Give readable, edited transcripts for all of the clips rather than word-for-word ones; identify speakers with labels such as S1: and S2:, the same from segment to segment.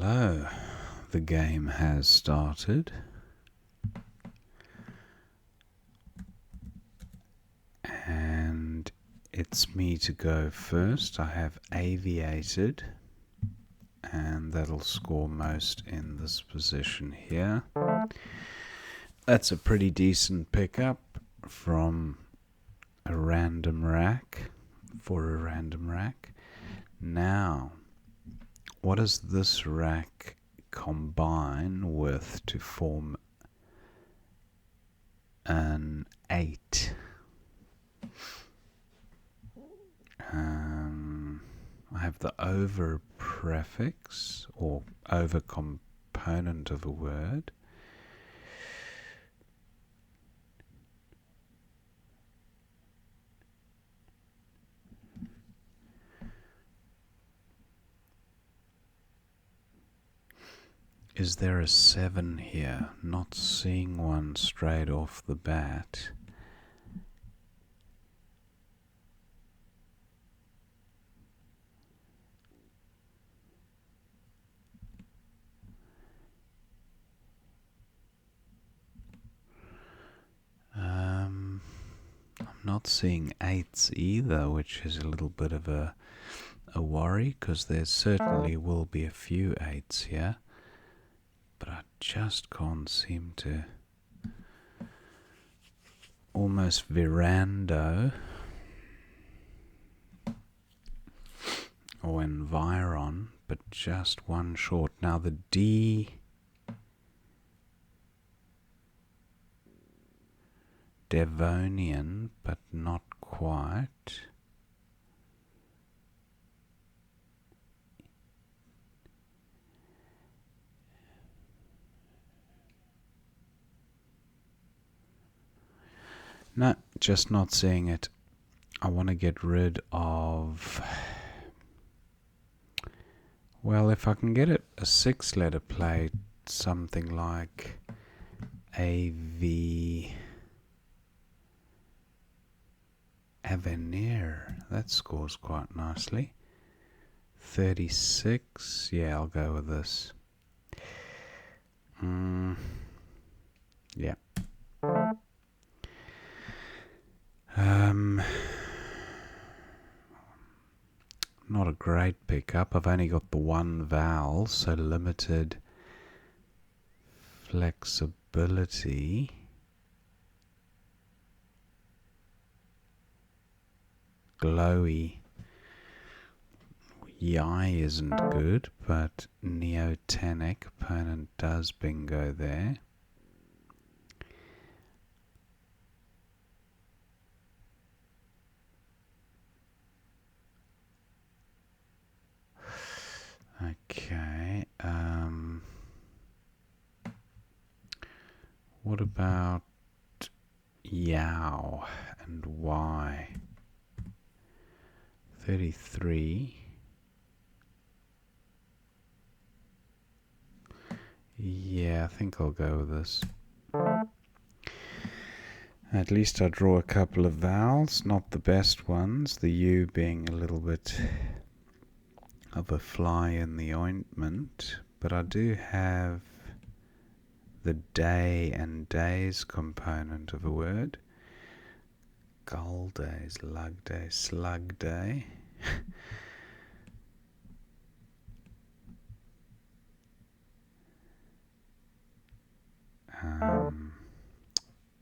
S1: Hello, the game has started, and it's me to go first. I have aviated, and that'll score most in this position here. That's a pretty decent pickup from a random rack, for a random rack. Now, what does this rack combine with to form an 8? I have the over prefix or over component of a word. Is there a 7 here? Not seeing one straight off the bat. I'm not seeing 8s either, which is a little bit of a worry, because there certainly will be a few 8s here. But I just can't seem to. Almost verando or environ, but just one short. Now the D Devonian, but not quite. No, just not seeing it. I want to get rid of... Well, if I can get it a 6-letter plate, something like AV... Avenir. That scores quite nicely. 36. Yeah, I'll go with this. Yeah. Not a great pickup. I've only got the one vowel, so limited flexibility. Glowy. Yi isn't good, but neotenic opponent does bingo there. Okay. What about Yao and Y? 33. Yeah, I think I'll go with this. At least I draw a couple of vowels, not the best ones, the U being a little bit of a fly in the ointment, but I do have the day and days component of a word. Gull days, lug day, slug day.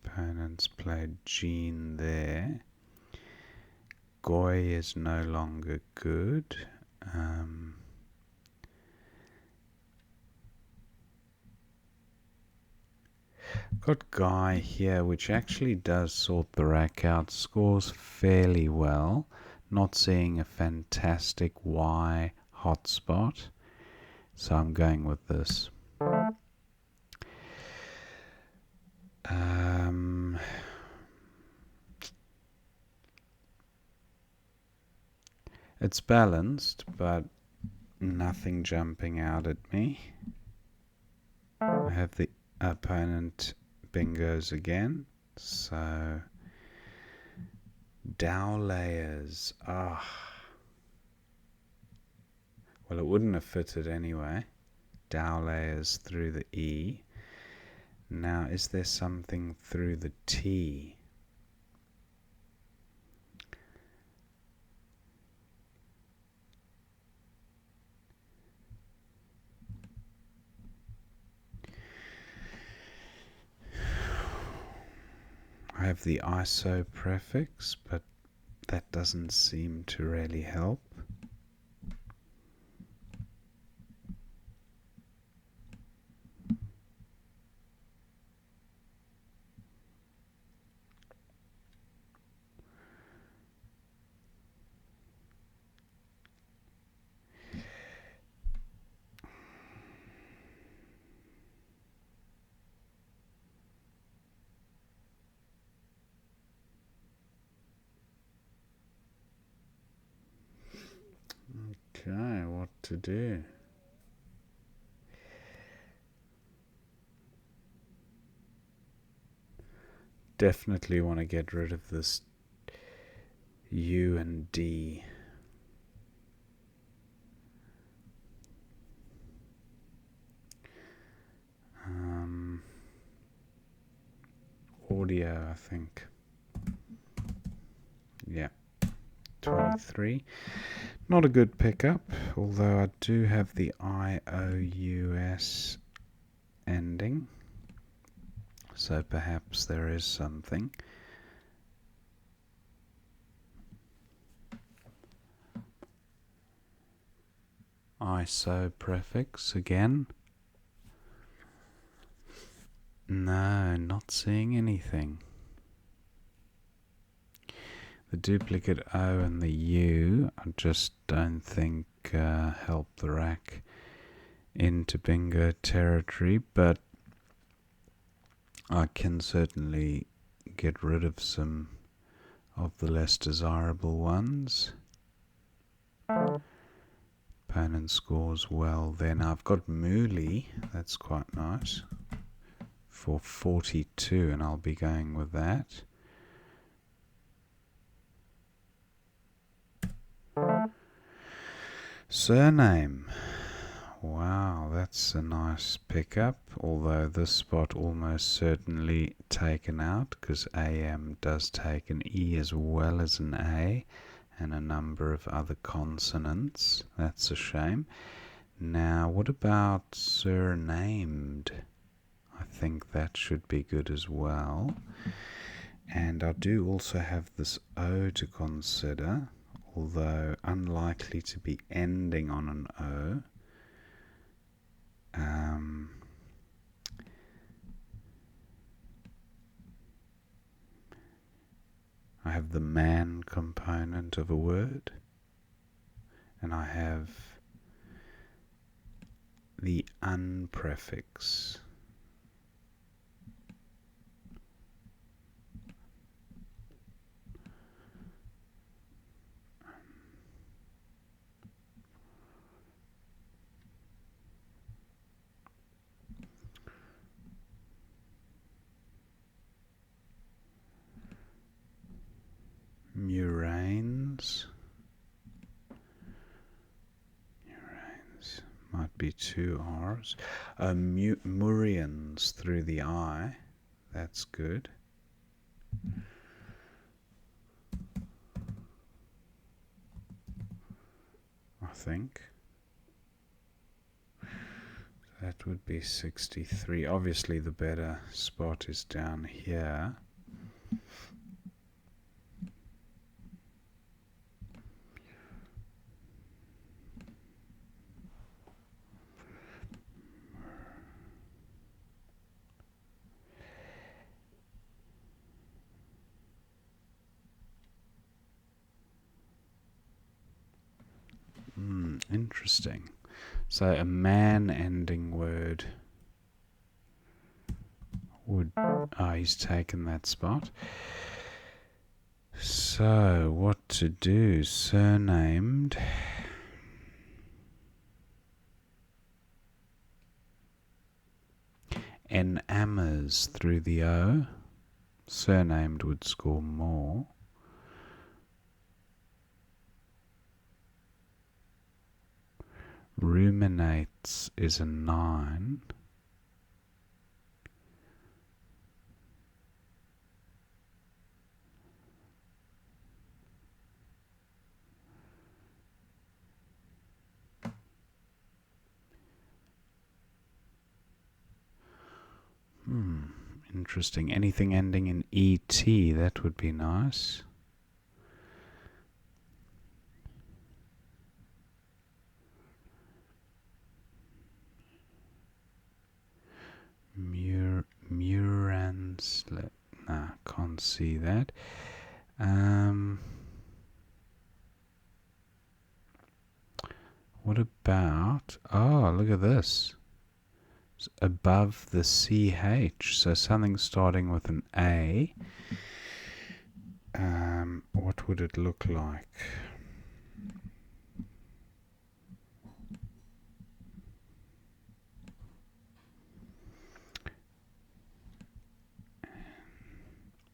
S1: Opponents played Gene there. Goy is no longer good. Got Guy here, which actually does sort the rack out, scores fairly well. Not seeing a fantastic Y hotspot, so I'm going with this. It's balanced, but nothing jumping out at me. I have the opponent bingos again, so Dow layers. Well, it wouldn't have fitted anyway. dowlayers through the E. Now, is there something through the T? I have the iso prefix, but that doesn't seem to really help. Okay, what to do? Definitely want to get rid of this U and D. Audio, I think. Yeah, 23. Not a good pickup, although I do have the IOUS ending, so perhaps there is something. ISO prefix again. No, not seeing anything. The duplicate O and the U I just don't think help the rack into bingo territory, but I can certainly get rid of some of the less desirable ones. Opponent scores well then. I've got Mooley, that's quite nice, for 42, and I'll be going with that. Surname. Wow, that's a nice pickup, although this spot almost certainly taken out because AM does take an E as well as an A and a number of other consonants. That's a shame. Now, what about surnamed? I think that should be good as well. And I do also have this O to consider, although unlikely to be ending on an O. I have the man component of a word, and I have the un prefix. Murains. Might be two R's. Murians through the I. That's good. I think. That would be 63. Obviously the better spot is down here. Interesting. So a man ending word would... he's taken that spot. So what to do? Surnamed. Enamors through the O. Surnamed would score more. Ruminates is a 9. Interesting. Anything ending in ET, that would be nice. Murans. Nah, can't see that. What about... Oh, look at this. It's above the CH. So something starting with an A. What would it look like?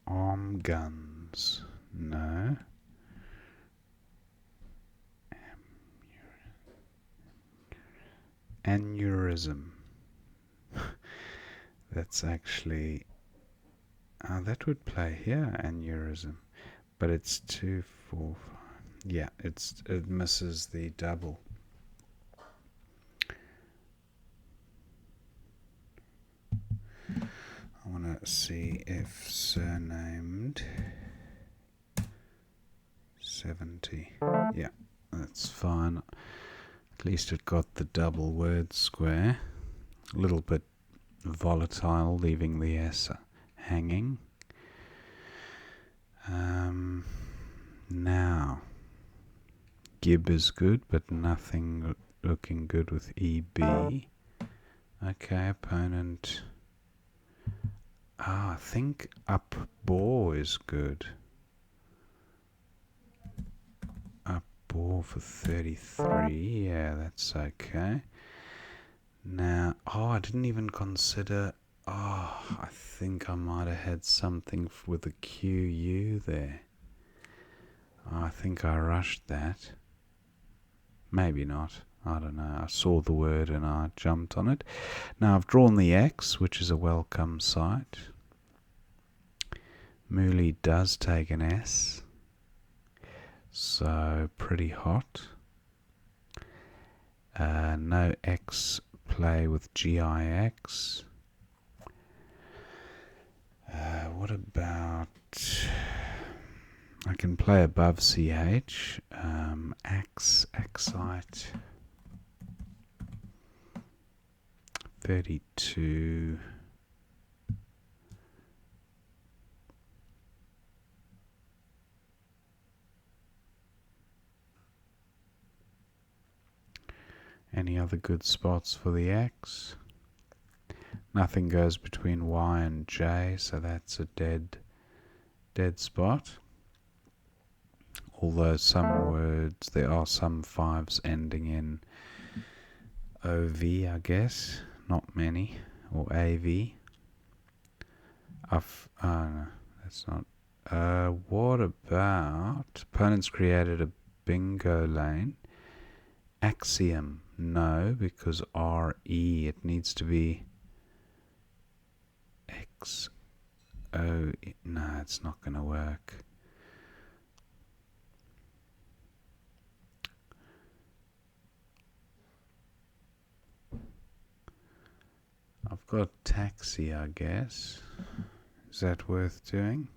S1: Arm guns. No. Aneurysm. That's actually... that would play here, aneurysm. But it's 2, 4, 5. Yeah, it misses the double. I want to see if surnamed 70. Yeah, that's fine. At least it got the double word square. A little bit volatile, leaving the S hanging. Now, Gib is good, but nothing looking good with EB. Okay, opponent. I think up bore is good. Up bore for 33. Yeah, that's okay. Now, I didn't even consider... I think I might have had something with a QU there. I think I rushed that. Maybe not. I don't know. I saw the word and I jumped on it. Now I've drawn the X, which is a welcome sight. Mooley does take an S. So pretty hot. No X play with GIX. What about... I can play above CH. Excite. 32. Any other good spots for the X? Nothing goes between Y and J, so that's a dead spot. Although some words, there are some 5s ending in OV, I guess. Not many. Or AV. No, that's not. What about... Opponents created a bingo lane. Axiom. No, because RE. It needs to be XO. No, it's not going to work. I've got taxi, I guess. Is that worth doing?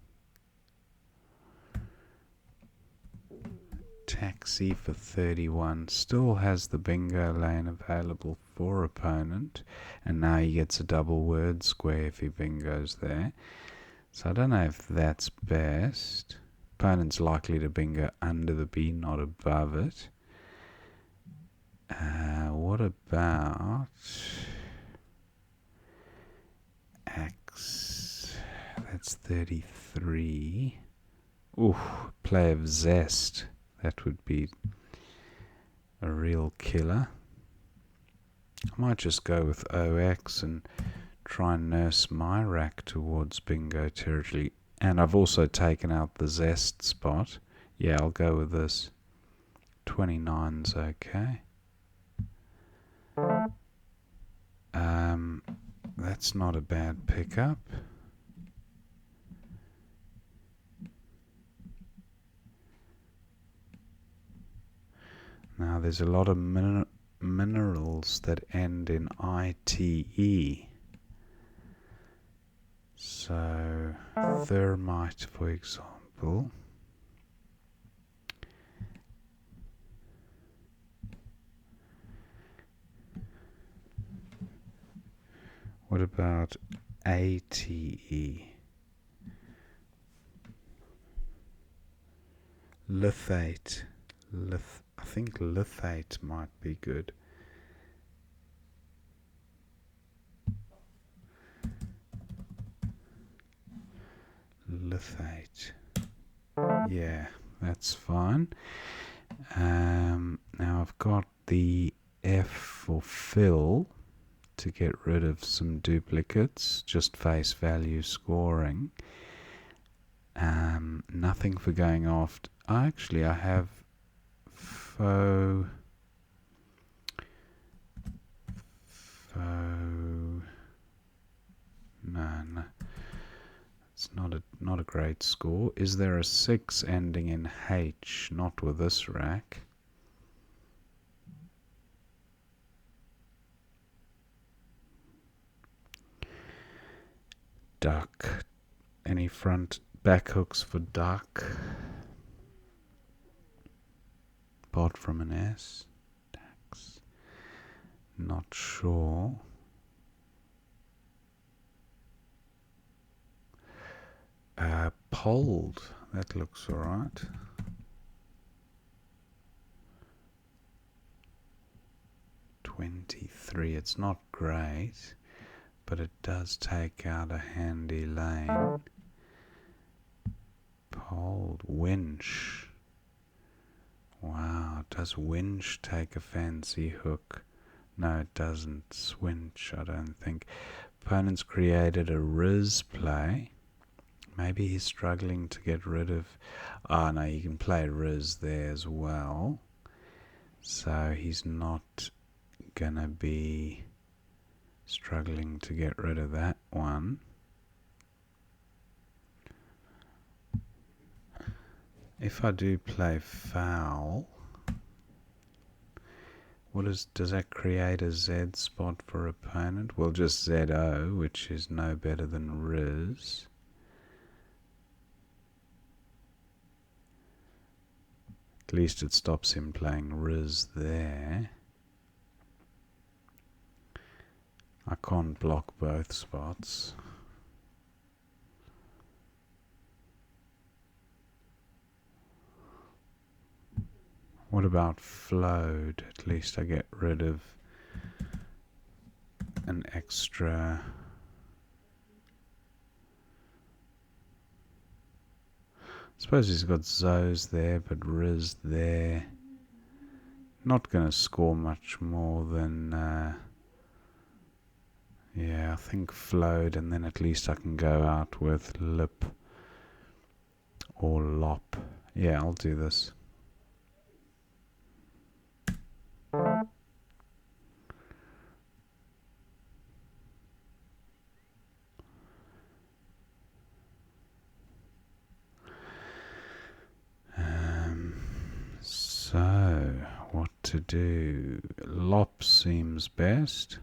S1: Taxi for 31. Still has the bingo lane available for opponent. And now he gets a double word square if he bingos there. So I don't know if that's best. Opponent's likely to bingo under the B, not above it. What about... X? That's 33. Ooh, play of Zest. That would be a real killer. I might just go with OX and try and nurse my rack towards bingo territory. And I've also taken out the Zest spot. Yeah, I'll go with this. 29's okay. That's not a bad pickup. Now there's a lot of minerals that end in ITE. So thermite, for example. What about ATE? Lithate. I think lithate might be good. Lithate. Yeah, that's fine. Now I've got the F for fill to get rid of some duplicates, just face value scoring. Nothing for going after. Actually, I have faux. No. It's not a great score. Is there a 6 ending in H? Not with this rack. Duck. Any front back hooks for duck? Apart from an S. Dax. Not sure. Polled. That looks alright. $23. It's not great, but it does take out a handy lane. Polled. Winch. Wow, does winch take a fancy hook? No, it doesn't. Swinch, I don't think. Opponent's created a Riz play. Maybe he's struggling to get rid of... Oh, no, you can play Riz there as well. So he's not gonna be struggling to get rid of that one. If I do play foul, does that create a Z spot for opponent? Well, just ZO, which is no better than Riz. At least it stops him playing Riz there. I can't block both spots. What about flowed? At least I get rid of an extra... I suppose he's got Zoes there, but Riz there. Not going to score much more than... yeah, I think flowed, and then at least I can go out with lip or lop. Yeah, I'll do this. So, what to do? Lop seems best.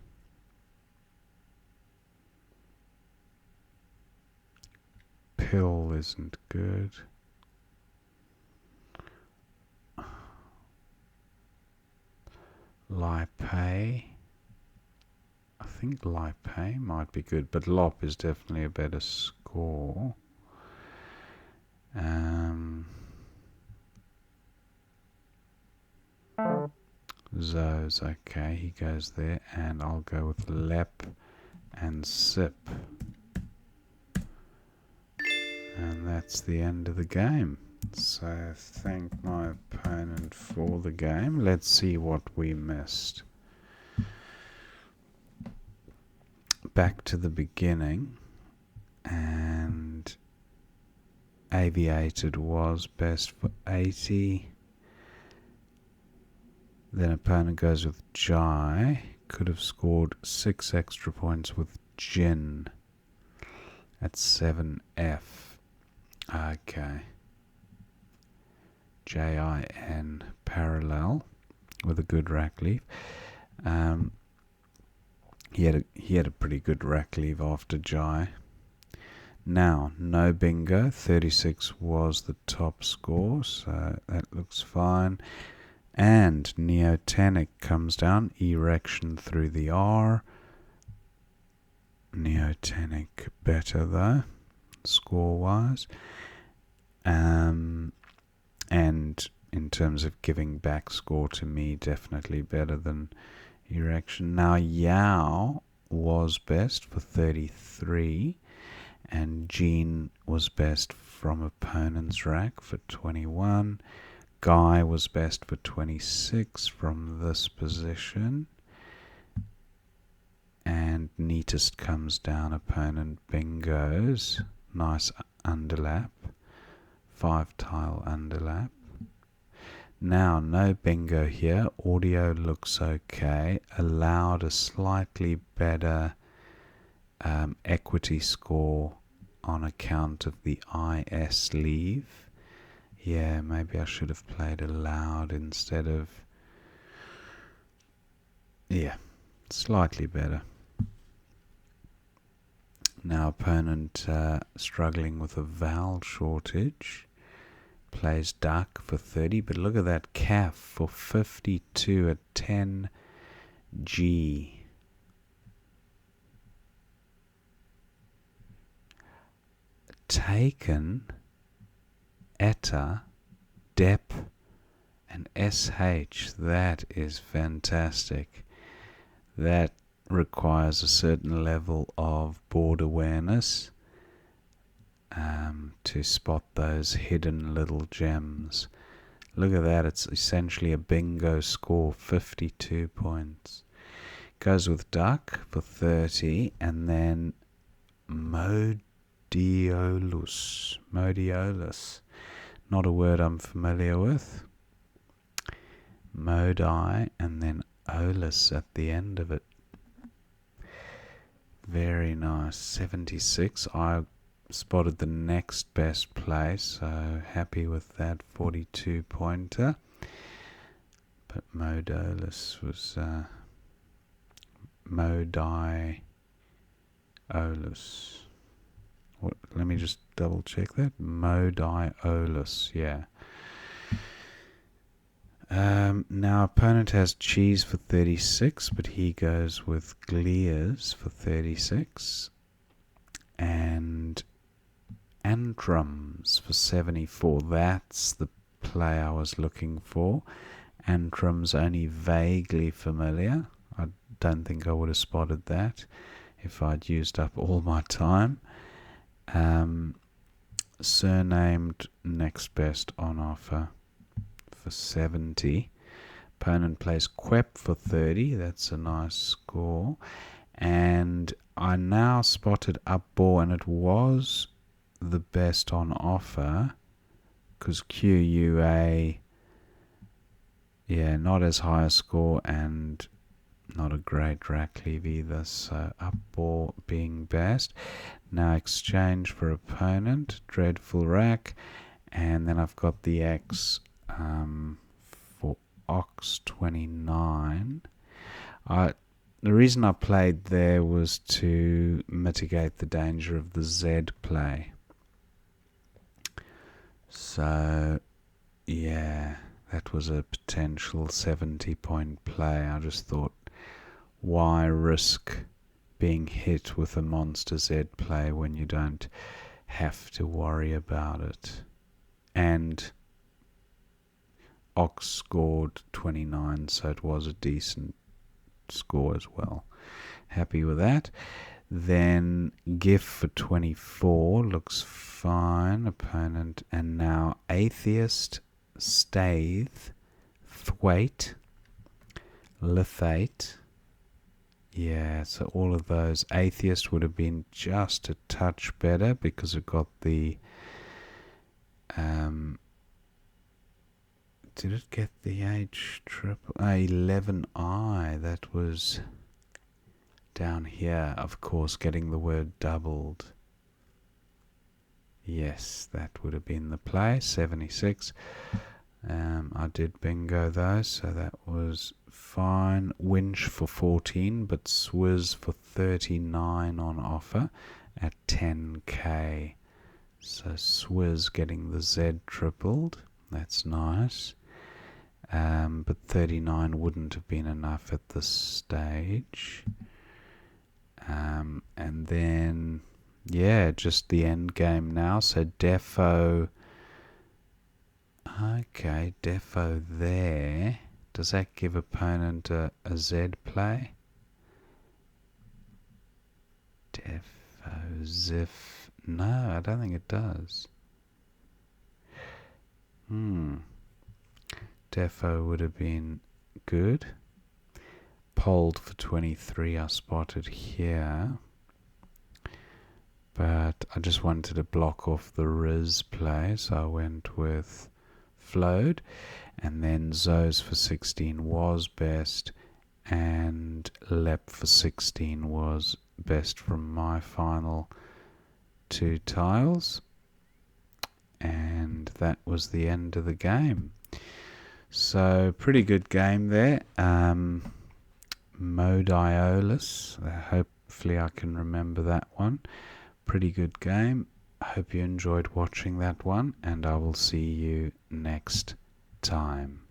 S1: Pill isn't good. Lipay. I think Lipay might be good, but Lop is definitely a better score. Zo's okay, he goes there, and I'll go with Lep and Sip. And that's the end of the game. So thank my opponent for the game. Let's see what we missed. Back to the beginning, and Aviated was best for 80. Then opponent goes with Jai. Could have scored 6 extra points with Jin at 7F. Okay. Jin parallel with a good rack leave. He had a pretty good rack leave after Jai. Now, no bingo. 36 was the top score, so that looks fine. And neotenic comes down. Erection through the R. Neotenic better though, score-wise. And in terms of giving back score to me, definitely better than erection. Now, Yao was best for 33. And Jean was best from opponent's rack for 21. Guy was best for 26 from this position. And neatest comes down opponent bingos. Nice underlap. 5-tile underlap. Now, no bingo here. Audio looks okay. Allowed a slightly better equity score on account of the IS leave. Yeah, maybe I should have played allowed instead of... Yeah, slightly better. Now opponent struggling with a vowel shortage. Plays duck for 30, but look at that calf for 52 at 10G. Taken, Eta, Dep, and SH. That is fantastic. That requires a certain level of board awareness to spot those hidden little gems. Look at that. It's essentially a bingo score, 52 points. Goes with duck for 30, and then Modiolus. Not a word I'm familiar with. Modi, and then olus at the end of it. Very nice. 76. I spotted the next best play, so happy with that 42 pointer. But Modolus was Modiolus. Let me just double check that. Modiolus, yeah. Now opponent has cheese for 36, but he goes with Glears for 36. And Antrums for 74. That's the play I was looking for. Antrums only vaguely familiar. I don't think I would have spotted that if I'd used up all my time. Surnamed next best on offer for 70. Opponent plays Quep for 30. That's a nice score. And I now spotted up ball, and it was the best on offer because QUA, yeah, not as high a score and not a great rack leave either, so up ball being best. Now exchange for opponent, dreadful rack, and then I've got the X for Ox 29. The reason I played there was to mitigate the danger of the Z play. So, yeah, that was a potential 70-point play. I just thought, why risk being hit with a monster Z play when you don't have to worry about it? And Ox scored 29, so it was a decent score as well. Happy with that. Then GIF for 24 looks fine. Opponent, and now Atheist, Stave, Thwaite, Lithate. Yeah, so all of those. Atheist would have been just a touch better because it got the did it get the H triple 11I? That was Down here, of course, getting the word doubled. Yes, that would have been the play. 76. I did bingo though, so that was fine. Winch for 14, but Swizz for 39 on offer at 10k. So Swizz getting the Z tripled. That's nice. But 39 wouldn't have been enough at this stage. And then, yeah, just the end game now. So Defo. Okay, Defo there. Does that give opponent a Z play? Defo, Ziff. No, I don't think it does. Defo would have been good. Polled for 23 I spotted here. But I just wanted to block off the Riz play, so I went with Flowed. And then Zoes for 16 was best, and Lep for 16 was best from my final 2 tiles. And that was the end of the game. So pretty good game there. Modiolus, hopefully I can remember that one. Pretty good game. I hope you enjoyed watching that one, and I will see you next time.